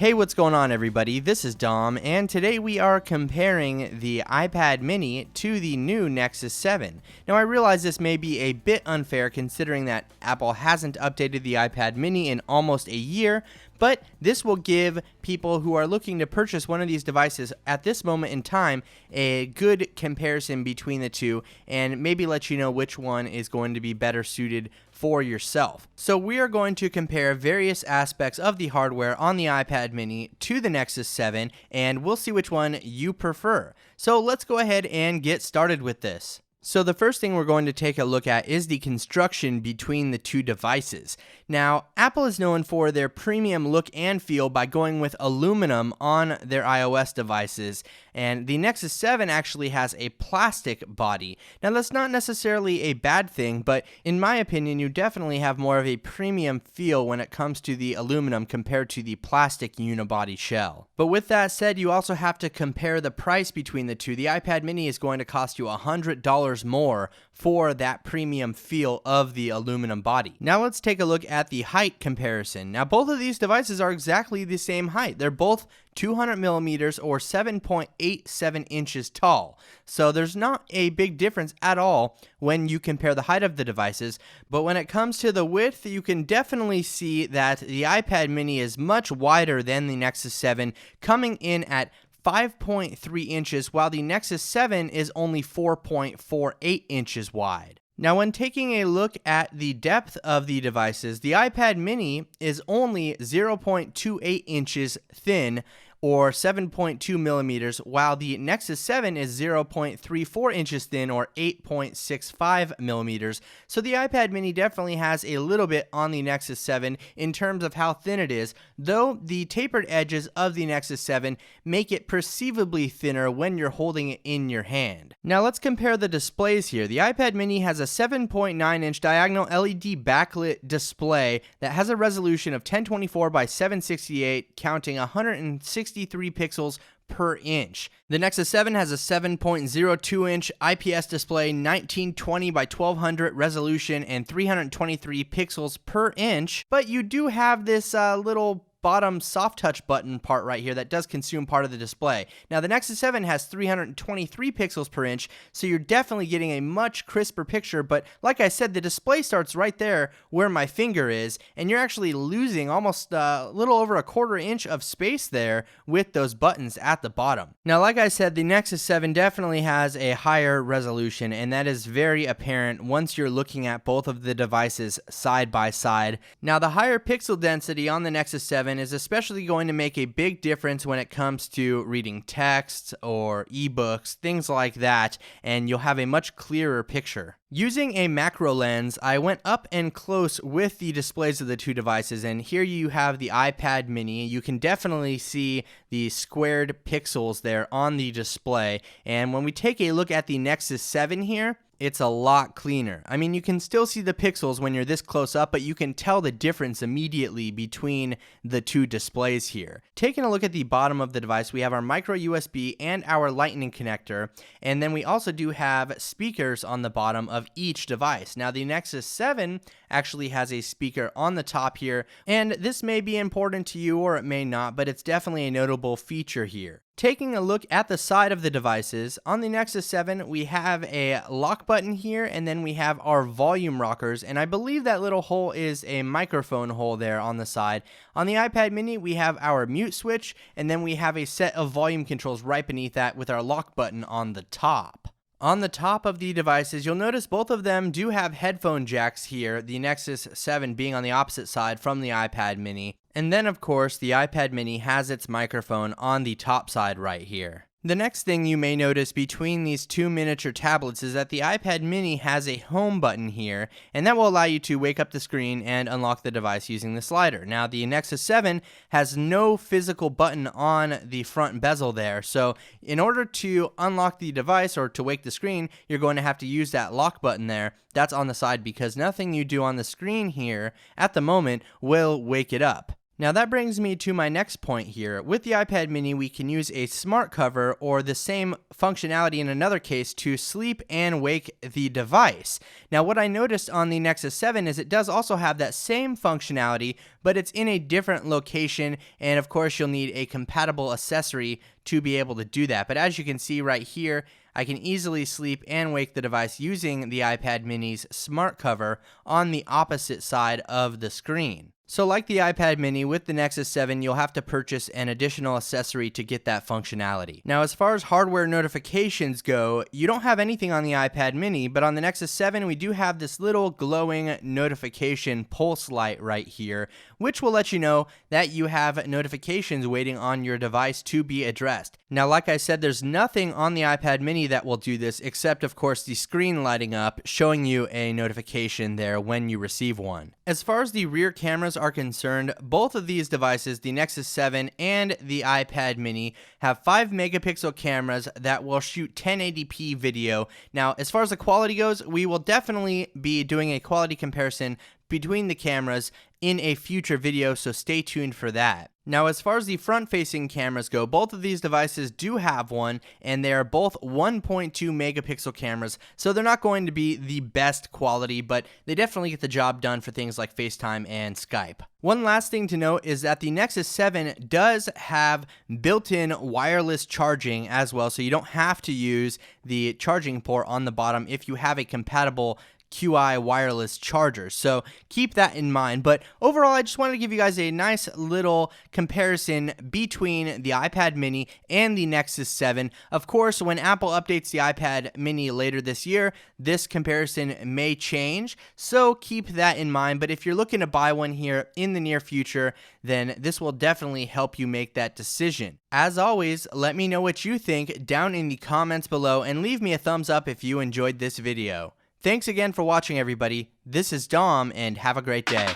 Hey, what's going on everybody? This is Dom, and today we are comparing the iPad mini to the new Nexus 7. Now I realize this may be a bit unfair considering that Apple hasn't updated the iPad mini in almost a year, but this will give people who are looking to purchase one of these devices at this moment in time a good comparison between the two and maybe let you know which one is going to be better suited for yourself. So we are going to compare various aspects of the hardware on the iPad mini to the Nexus 7, and we'll see which one you prefer. So let's go ahead and get started with this. So the first thing we're going to take a look at is the construction between the two devices. Now, Apple is known for their premium look and feel by going with aluminum on their iOS devices, and the Nexus 7 actually has a plastic body. Now, that's not necessarily a bad thing, but in my opinion, you definitely have more of a premium feel when it comes to the aluminum compared to the plastic unibody shell. But with that said, you also have to compare the price between the two. The iPad mini is going to cost you $100 more for that premium feel of the aluminum body. Now let's take a look at the height comparison. Now both of these devices are exactly the same height. They're both 200 millimeters or 7.87 inches tall. So there's not a big difference at all when you compare the height of the devices, but when it comes to the width, you can definitely see that the iPad mini is much wider than the Nexus 7, coming in at 5.3 inches, while the Nexus 7 is only 4.48 inches wide. Now, when taking a look at the depth of the devices, the iPad mini is only 0.28 inches thin, or 7.2 millimeters, while the Nexus 7 is 0.34 inches thin, or 8.65 millimeters. So the iPad mini definitely has a little bit on the Nexus 7 in terms of how thin it is, though the tapered edges of the Nexus 7 make it perceivably thinner when you're holding it in your hand. Now let's compare the displays here. The iPad mini has a 7.9-inch diagonal LED backlit display that has a resolution of 1024 by 768, counting 163 pixels per inch. The Nexus 7 has a 7.02-inch IPS display, 1920 by 1200 resolution, and 323 pixels per inch, but you do have this little bottom soft touch button part right here that does consume part of the display. Now the Nexus 7 has 323 pixels per inch, so you're definitely getting a much crisper picture, but like I said, the display starts right there where my finger is, and you're actually losing almost a little over a quarter inch of space there with those buttons at the bottom. Now like I said, the Nexus 7 definitely has a higher resolution, and that is very apparent once you're looking at both of the devices side by side. Now the higher pixel density on the Nexus 7 is especially going to make a big difference when it comes to reading text or ebooks, things like that, and you'll have a much clearer picture. Using a macro lens, I went up and close with the displays of the two devices, and here you have the iPad mini. You can definitely see the squared pixels there on the display, and when we take a look at the Nexus 7 here, it's a lot cleaner. I mean, you can still see the pixels when you're this close up, but you can tell the difference immediately between the two displays here. Taking a look at the bottom of the device, we have our micro USB and our lightning connector, and then we also do have speakers on the bottom of each device. Now, the Nexus 7 actually has a speaker on the top here, and this may be important to you or it may not, but it's definitely a notable feature here. Taking a look at the side of the devices, on the Nexus 7 we have a lock button here, and then we have our volume rockers, and I believe that little hole is a microphone hole there on the side. On the iPad mini we have our mute switch, and then we have a set of volume controls right beneath that with our lock button on the top. On the top of the devices, you'll notice both of them do have headphone jacks here, the Nexus 7 being on the opposite side from the iPad mini. And then, of course, the iPad mini has its microphone on the top side right here. The next thing you may notice between these two miniature tablets is that the iPad mini has a home button here, and that will allow you to wake up the screen and unlock the device using the slider. Now, the Nexus 7 has no physical button on the front bezel there, so in order to unlock the device or to wake the screen, you're going to have to use that lock button there. That's on the side because nothing you do on the screen here at the moment will wake it up. Now that brings me to my next point here. With the iPad mini, we can use a smart cover or the same functionality in another case to sleep and wake the device. Now what I noticed on the Nexus 7 is it does also have that same functionality, but it's in a different location, and of course you'll need a compatible accessory to be able to do that. But as you can see right here, I can easily sleep and wake the device using the iPad mini's smart cover on the opposite side of the screen. So like the iPad mini, with the Nexus 7, you'll have to purchase an additional accessory to get that functionality. Now, as far as hardware notifications go, you don't have anything on the iPad mini, but on the Nexus 7, we do have this little glowing notification pulse light right here, which will let you know that you have notifications waiting on your device to be addressed. Now, like I said, there's nothing on the iPad mini that will do this, except of course the screen lighting up, showing you a notification there when you receive one. As far as the rear cameras are concerned, both of these devices, the Nexus 7 and the iPad mini, have 5 megapixel cameras that will shoot 1080p video. Now, as far as the quality goes, we will definitely be doing a quality comparison between the cameras in a future video, so stay tuned for that. Now, as far as the front-facing cameras go, both of these devices do have one, and they are both 1.2 megapixel cameras, so they're not going to be the best quality, but they definitely get the job done for things like FaceTime and Skype. One last thing to note is that the Nexus 7 does have built-in wireless charging as well, so you don't have to use the charging port on the bottom if you have a compatible QI wireless charger. So keep that in mind. But overall, I just wanted to give you guys a nice little comparison between the iPad mini and the Nexus 7. Of course, when Apple updates the iPad mini later this year, this comparison may change. So keep that in mind. But if you're looking to buy one here in the near future, then this will definitely help you make that decision. As always, let me know what you think down in the comments below, and leave me a thumbs up if you enjoyed this video. Thanks again for watching, everybody. This is Dom, and have a great day.